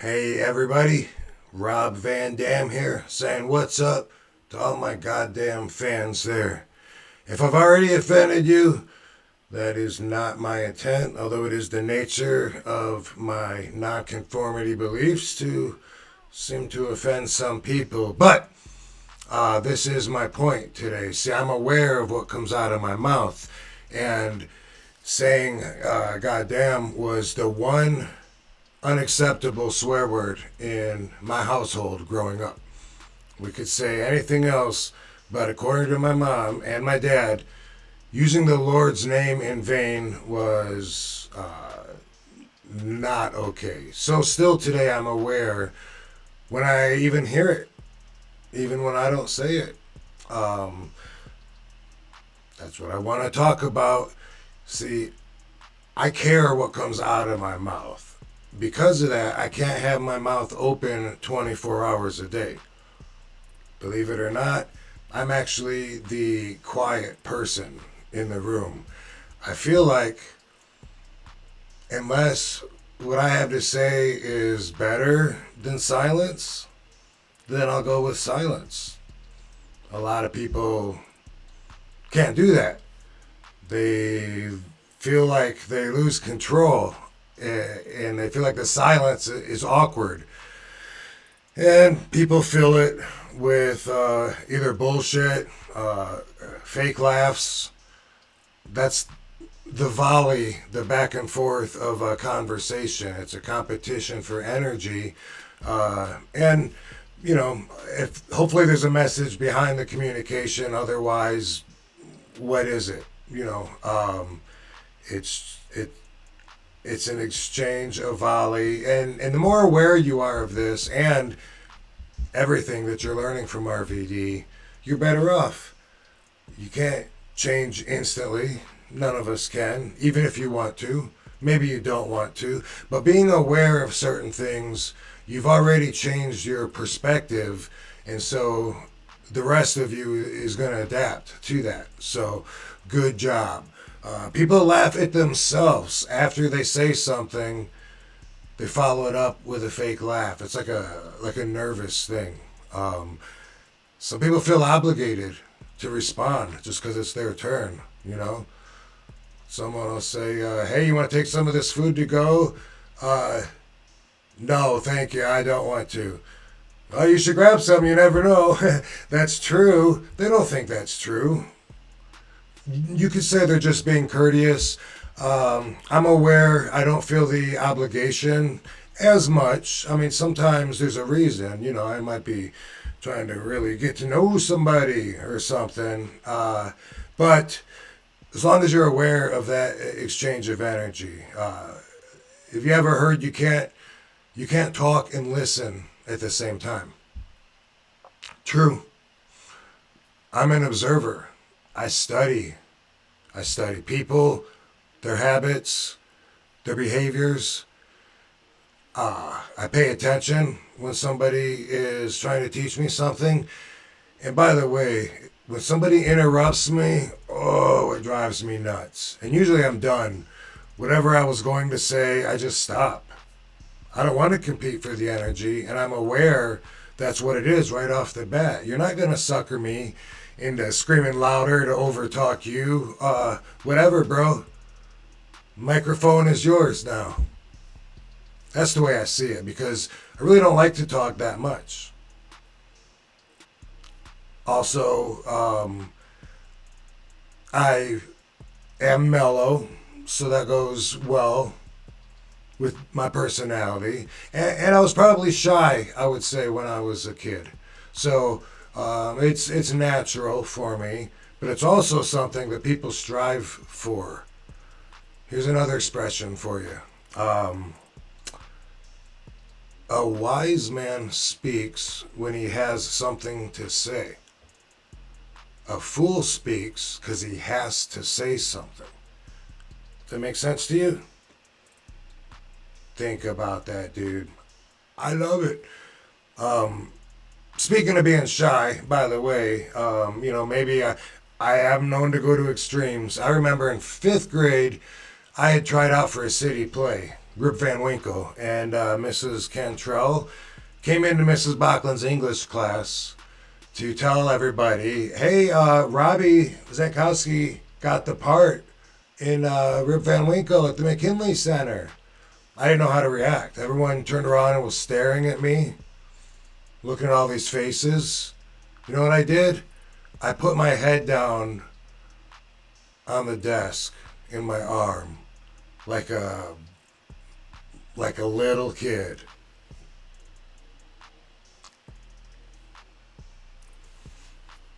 Hey everybody, Rob Van Dam here, saying what's up to all my goddamn fans there. If I've already offended you, that is not my intent, although it is the nature of my nonconformity beliefs to seem to offend some people. But this is my point today. See, I'm aware of what comes out of my mouth, and saying goddamn was the one unacceptable swear word in my household growing up. We could say anything else, but according to my mom and my dad, using the Lord's name in vain was not okay. So, still today, I'm aware when I even hear it, even when I don't say it. Um, that's what I want to talk about. See, I care what comes out of my mouth. Because of that, I can't have my mouth open 24 hours a day. Believe it or not, I'm actually the quiet person in the room. I feel like unless what I have to say is better than silence, then I'll go with silence. A lot of people can't do that. They feel like they lose control and they feel like the silence is awkward. And people fill it with either bullshit, fake laughs. That's the volley, the back and forth of a conversation. It's a competition for energy. And, you know, if hopefully there's a message behind the communication. Otherwise, what is it? It's it it's an exchange of volley, and the more aware you are of this and everything that you're learning from RVD, you're better off. You can't change instantly. None of us can, even if you want to. Maybe you don't want to, but being aware of certain things, you've already changed your perspective, and so the rest of you is going to adapt to that. So, good job. People laugh at themselves after they say something. They follow it up with a fake laugh. It's like a nervous thing. Some people feel obligated to respond just because it's their turn. Someone will say, "Hey, you want to take some of this food to go?" No, thank you. I don't want to. Oh, you should grab some. You never know. That's true. They don't think that's true. You could say they're just being courteous. I'm aware I don't feel the obligation as much. I mean, sometimes there's a reason. I might be trying to really get to know somebody or something. But as long as you're aware of that exchange of energy, have you ever heard you can't talk and listen at the same time? True. I'm an observer. I study. I study people, their habits, their behaviors. I pay attention when somebody is trying to teach me something. And by the way, when somebody interrupts me, oh, it drives me nuts. And usually I'm done. Whatever I was going to say, I just stop. I don't want to compete for the energy, and I'm aware that's what it is right off the bat. You're not going to sucker me into screaming louder to overtalk you. Whatever, bro. Microphone is yours now. That's the way I see it, because I really don't like to talk that much. Also, I am mellow, so that goes well with my personality. And I was probably shy, I would say, when I was a kid. So it's natural for me, but it's also something that people strive for. Here's another expression for you. A wise man speaks when he has something to say. A fool speaks because he has to say something. Does that make sense to you? Think about that, dude. I love it. Speaking of being shy, by the way, maybe I am known to go to extremes. I remember in fifth grade, I had tried out for a city play. Rip Van Winkle, and Mrs. Cantrell came into Mrs. Bachlin's English class to tell everybody, hey, Robbie Zankowski got the part in Rip Van Winkle at the McKinley Center. I didn't know how to react. Everyone turned around and was staring at me, looking at all these faces. You know what I did? I put my head down on the desk in my arm like a little kid.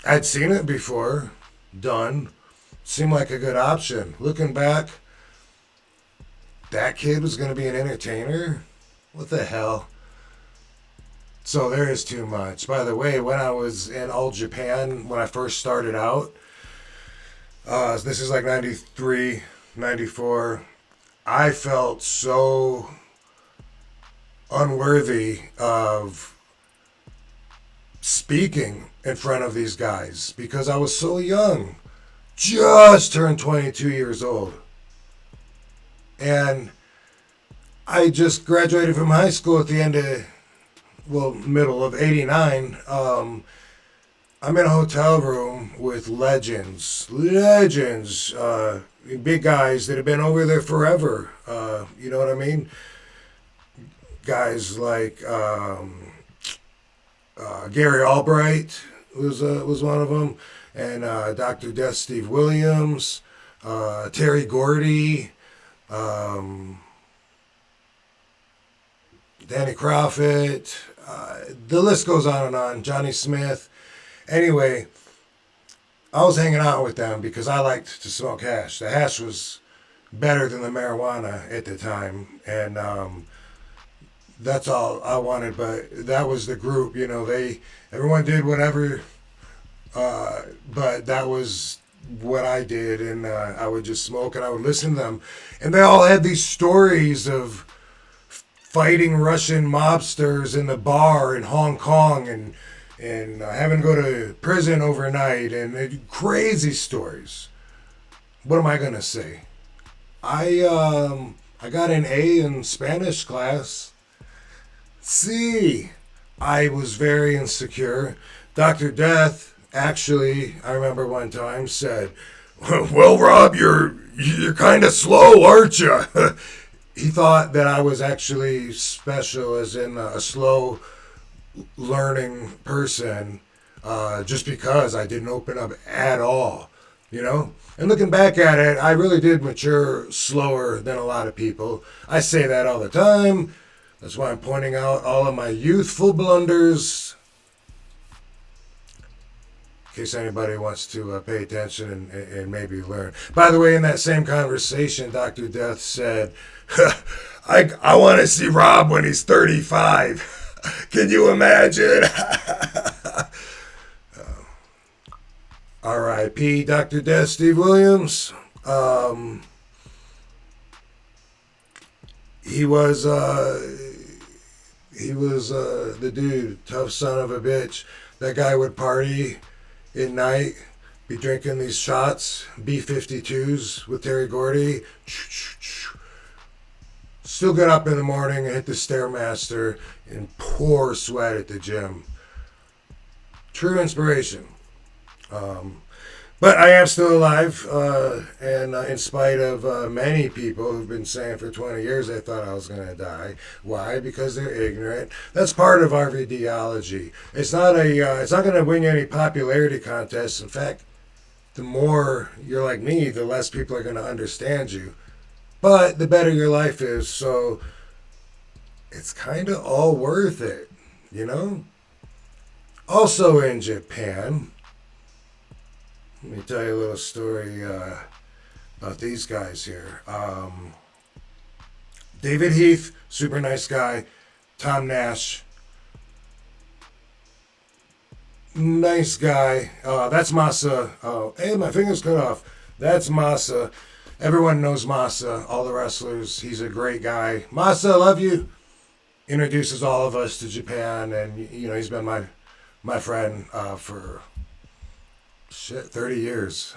I'd seen it before, done. Seemed like a good option. Looking back, that kid was going to be an entertainer? What the hell? So there is too much. By the way, when I was in All Japan, when I first started out, this is like 93, 94, I felt so unworthy of speaking in front of these guys because I was so young. Just turned 22 years old. And I just graduated from high school at the end of, middle of 89. I'm in a hotel room with legends, big guys that have been over there forever. You know what I mean? Guys like Gary Albright was one of them, and Dr. Death Steve Williams, Terry Gordy, Danny Crawford. The list goes on and on. Johnny Smith. Anyway, I was hanging out with them because I liked to smoke hash. The hash was better than the marijuana at the time, and that's all I wanted. But that was the group, you know. Everyone did whatever, but that was what I did, and I would just smoke and I would listen to them, and they all had these stories of fighting Russian mobsters in the bar in Hong Kong and having to go to prison overnight and crazy stories. What am I gonna say? I got an A in Spanish class. See, I was very insecure. Dr. Death actually, I remember one time said, "Well, Rob, you're kind of slow, aren't you?" He thought that I was actually special, as in a slow learning person, just because I didn't open up at all, you know? And looking back at it, I really did mature slower than a lot of people. I say that all the time. That's why I'm pointing out all of my youthful blunders, in case anybody wants to pay attention and maybe learn. By the way, in that same conversation, Dr. Death said, I want to see Rob when he's 35. Can you imagine? R.I.P. Dr. Death Steve Williams. He was the dude, tough son of a bitch. That guy would party at night, be drinking these shots, B-52s with Terry Gordy. Still get up in the morning and hit the Stairmaster and pour sweat at the gym. True inspiration. But I am still alive, and in spite of many people who've been saying for 20 years they thought I was going to die. Why? Because they're ignorant. That's part of Rvdology. It's not going to win you any popularity contests. In fact, the more you're like me, the less people are going to understand you. But the better your life is, so it's kind of all worth it, you know? Also in Japan, let me tell you a little story about these guys here. David Heath, super nice guy. Tom Nash, nice guy. That's Masa. Oh, hey, my finger's cut off. That's Masa. Everyone knows Masa, all the wrestlers. He's a great guy. Masa, love you. Introduces all of us to Japan, and you know he's been my friend for 30 years.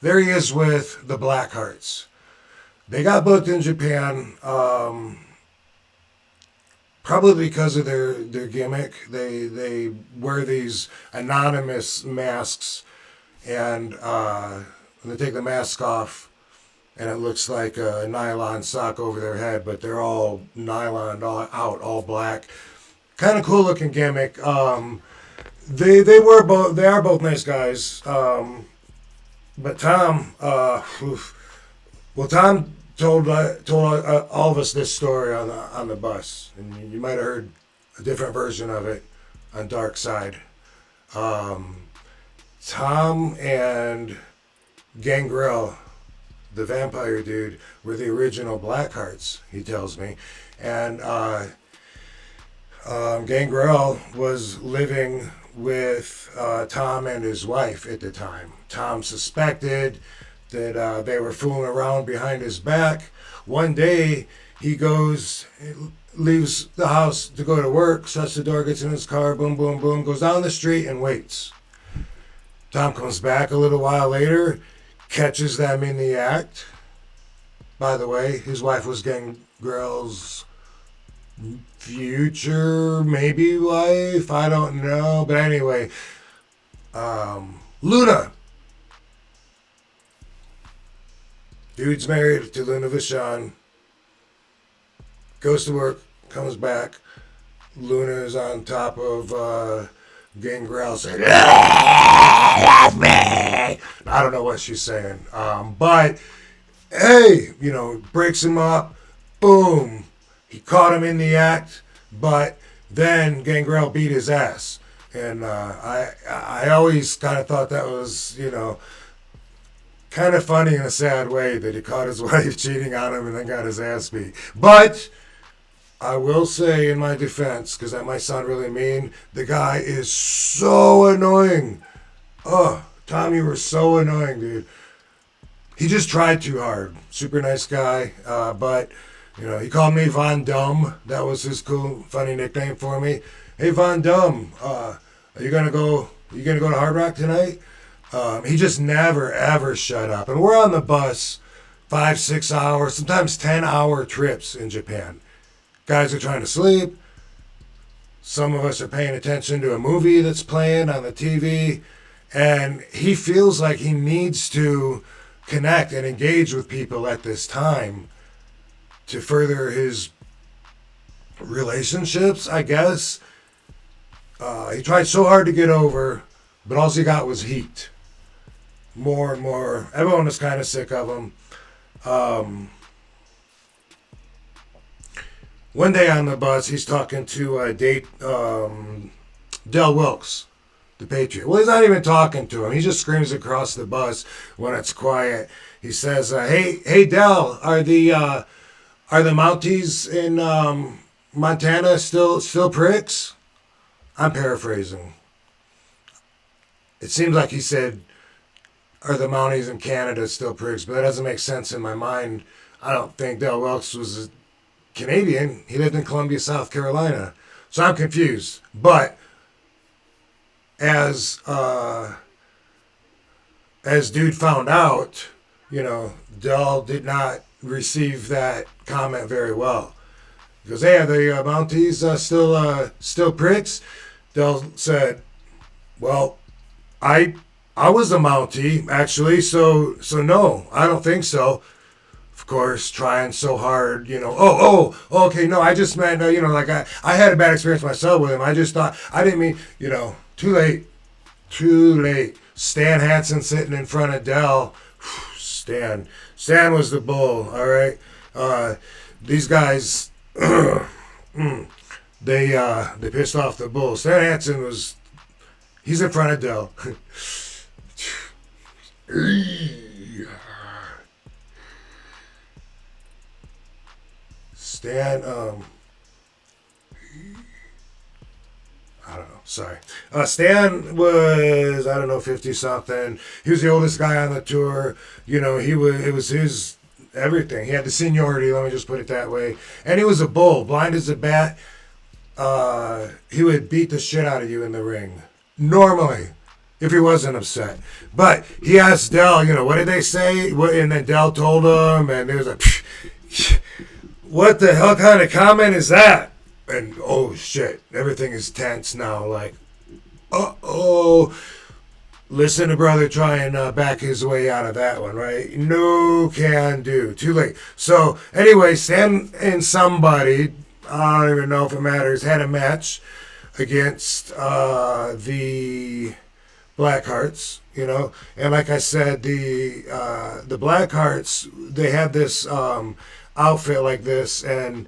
There he is with the Blackhearts. They got booked in Japan, probably because of their gimmick. They wear these anonymous masks, and they take the mask off, and it looks like a nylon sock over their head, but they're all nylon all black. Kind of cool looking gimmick. They are both nice guys. But Tom, Tom told all of us this story on the bus, and you might have heard a different version of it on Dark Side. Tom and Gangrel, the vampire dude, were the original Blackhearts, he tells me. And Gangrel was living with Tom and his wife at the time. Tom suspected that they were fooling around behind his back. One day, he leaves the house to go to work, shuts the door, gets in his car, boom, boom, boom, goes down the street and waits. Tom comes back a little while later, catches them in the act. By the way, his wife was Gangrel's future, maybe wife, I don't know. But anyway, Luna. Dude's married to Luna Vachon. Goes to work, comes back. Luna is on top of Gangrel saying, I don't know what she's saying. But, hey, breaks him up. Boom. He caught him in the act, but then Gangrel beat his ass. And I always kind of thought that was, kind of funny in a sad way that he caught his wife cheating on him and then got his ass beat. But I will say in my defense, because that might sound really mean, the guy is so annoying. Oh, Tom, you were so annoying, dude. He just tried too hard. Super nice guy, but he called me Von Dum. That was his cool, funny nickname for me. Hey, Von Dum, are you gonna go to Hard Rock tonight? He just never ever shut up. And we're on the bus 5, 6 hours, sometimes 10-hour trips in Japan. Guys are trying to sleep. Some of us are paying attention to a movie that's playing on the TV. And he feels like he needs to connect and engage with people at this time to further his relationships, I guess. He tried so hard to get over, but all he got was heat. More and more. Everyone was kind of sick of him. One day on the bus, he's talking to Del Wilkes, the Patriot. Well, he's not even talking to him. He just screams across the bus when it's quiet. He says, "Hey, Del, are the Mounties in Montana still pricks?" I'm paraphrasing. It seems like he said, "Are the Mounties in Canada still pricks?" But that doesn't make sense in my mind. I don't think Del Wilkes was a Canadian. He lived in Columbia, South Carolina. So I'm confused. But as dude found out, Del did not receive that comment very well. He goes, "Hey, are the Mounties still pricks?" Del said, "Well, I was a Mountie, actually, so no, I don't think so." Of course, trying so hard, okay, no, I just meant, like I had a bad experience myself with him. I just thought, I didn't mean, too late. Stan Hansen sitting in front of Del. Stan was the bull, all right? These guys, they pissed off the bull. Stan Hansen he's in front of Del. Stan, I don't know, sorry. Stan was, 50-something. He was the oldest guy on the tour. It was his everything. He had the seniority, let me just put it that way. And he was a bull, blind as a bat. He would beat the shit out of you in the ring. Normally. if he wasn't upset. But he asked Dell, what did they say? And then Dell told him, and he was like, what the hell kind of comment is that? And oh shit, everything is tense now. Like, uh-oh. Listen to brother try and back his way out of that one, right? No can do. Too late. So, anyway, Stan and somebody, I don't even know if it matters, had a match against the Blackhearts, And like I said, the Blackhearts, they had this outfit like this, and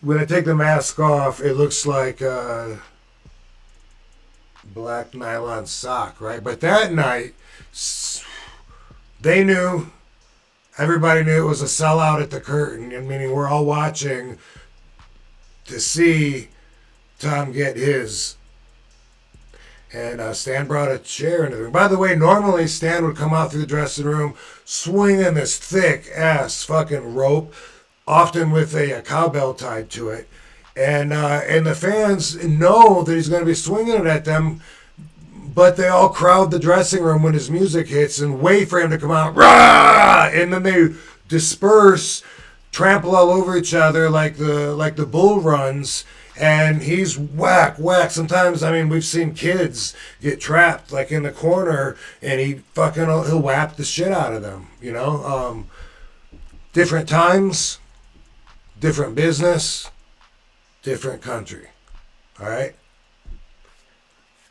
when I take the mask off, it looks like black nylon sock, right? But that night, they knew, everybody knew it was a sellout at the curtain, and meaning we're all watching to see Tom get his. And Stan brought a chair into the room. By the way, normally Stan would come out through the dressing room swinging this thick ass fucking rope, often with a cowbell tied to it. And the fans know that he's going to be swinging it at them, but they all crowd the dressing room when his music hits and wait for him to come out. Rah! And then they disperse, trample all over each other like the bull runs, and he's whack. Sometimes, we've seen kids get trapped like in the corner, and he'll whap the shit out of them. Different times, different business. Different country. All right?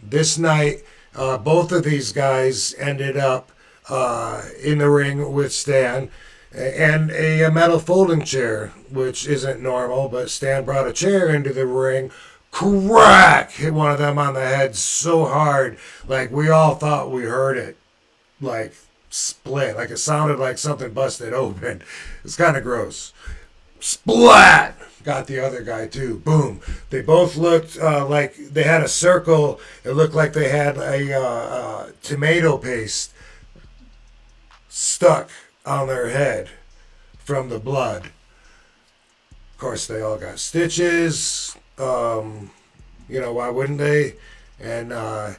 This night, both of these guys ended up in the ring with Stan and a metal folding chair, which isn't normal, but Stan brought a chair into the ring. Crack! Hit one of them on the head so hard, like we all thought we heard it. Like split. Like it sounded like something busted open. It's kind of gross. Splat! Got the other guy too. Boom. They both looked like they had a circle. It looked like they had a tomato paste stuck on their head from the blood. Of course, they all got stitches. Why wouldn't they? And, all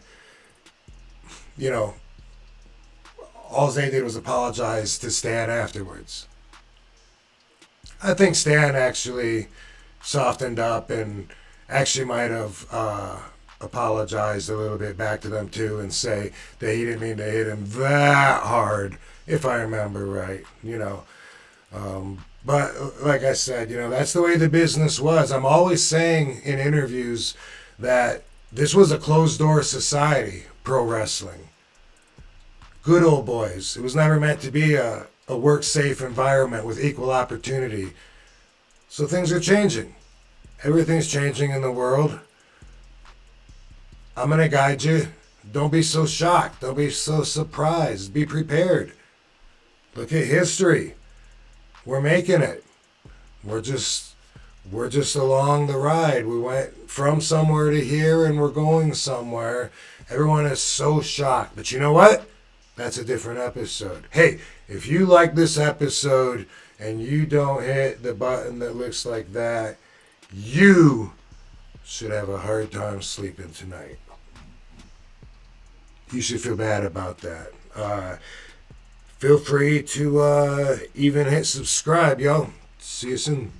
they did was apologize to Stan afterwards. I think Stan actually softened up and actually might have apologized a little bit back to them too and say that he didn't mean to hit him that hard, if I remember right, But like I said, that's the way the business was. I'm always saying in interviews that this was a closed-door society, pro wrestling. Good old boys. It was never meant to be a work-safe environment with equal opportunity. So things are changing. Everything's changing in the world. I'm going to guide you. Don't be so shocked. Don't be so surprised. Be prepared. Look at history. We're making it. We're just along the ride. We went from somewhere to here and we're going somewhere. Everyone is so shocked. But you know what? That's a different episode. Hey, if you like this episode and you don't hit the button that looks like that, you should have a hard time sleeping tonight. You should feel bad about that. Feel free to even hit subscribe, yo. See you soon.